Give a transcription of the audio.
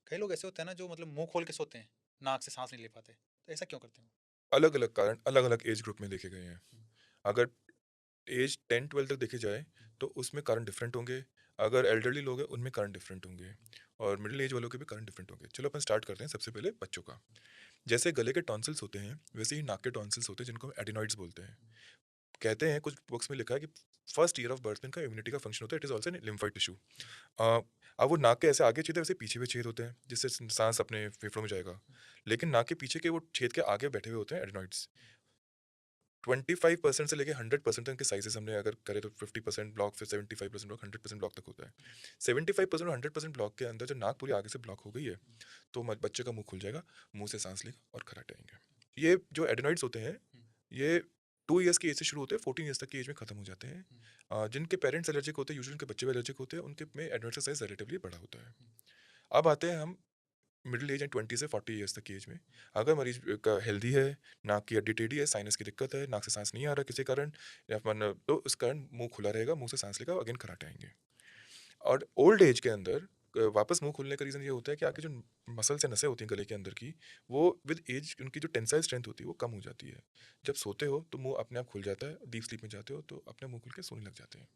कई लोग ऐसे होते हैं ना जो मतलब मुँह खोल के सोते हैं, नाक से साँस नहीं ले पाते। तो ऐसा क्यों करते हैं वो? अलग-अलग कारण अलग-अलग एज ग्रुप में देखे गए हैं। हुँ, अगर एज 10-12 तक देखे जाए, हुँ, तो उसमें कारण डिफरेंट होंगे। अगर एल्डरली लोग हैं, उनमें कारण डिफरेंट होंगे और मिडल एज वालों के भी कारण डिफरेंट होंगे। चलो अपन स्टार्ट करते हैं सबसे पहले बच्चों का। जैसे गले के टॉन्सिल्स होते हैं, वैसे ही नाक के टॉन्सिल्स होते हैं जिनको हम एडिनॉइड्स बोलते हैं। हुँ, कहते हैं कुछ बुक्स में लिखा है कि फर्स्ट ईयर ऑफ बर्थ में इनका इम्यूनिटी का फंक्शन होता है, it is also an lymphoid tissue. हुँ, अब वो नाक के ऐसे आगे छेद है, वैसे पीछे भी छेद होते हैं, जिससे साँस अपने फेफड़ों में जाएगा। हुँ, लेकिन नाक के पीछे के वो छेद के आगे बैठे हुए होते हैं एडिनॉइड्स। हुँ, 25% से लेके 100% तक के साइज़ेज़ हमने अगर करें तो 50% ब्लॉक, फिर 75% ब्लॉक, 100% ब्लॉक तक होता है। 75% और 100% ब्लॉक के अंदर जो नाक पूरी आगे से ब्लॉक हो गई है, हुँ, तो म बच्चे का मुँह खुल जाएगा, मुँह से साँस लेगा और खर्राटे आएँगे। ये जो एडेनॉइड्स होते हैं, हुँ, ये 2 इयर्स की एज से शुरू होते हैं, 14 इयर्स तक की एज में खत्म हो जाते हैं। हुँ, जिनके पेरेंट्स एलर्जिक होते हैं, यूजुअली उनके बच्चे भी एलर्जिक होते हैं, उनके में एडेनॉइड्स का साइज़ रिलेटिवली बड़ा होता है। हुँ, अब आते हैं हम मिडल एज एंड 20 से 40 इयर्स तक की एज में। अगर मरीज का हेल्दी है, नाक की हड्डी टेढ़ी है, साइनस की दिक्कत है, नाक से सांस नहीं आ रहा किसी कारण या मन तो उस कारण मुंह खुला रहेगा, मुंह से सांस लेगा, अगेन खर्राटे आएंगे। और ओल्ड एज के अंदर वापस मुंह खुलने का रीज़न ये होता है कि आपकी जो मसल्स या नसें होती हैं गले के अंदर की, वो विद एज उनकी जो टेंसाइल स्ट्रेंथ होती है वो कम हो जाती है। जब सोते हो तो मुंह अपने आप खुल जाता है, डीप स्लीप में जाते हो तो अपने मुंह खुल के सोने लग जाते हैं।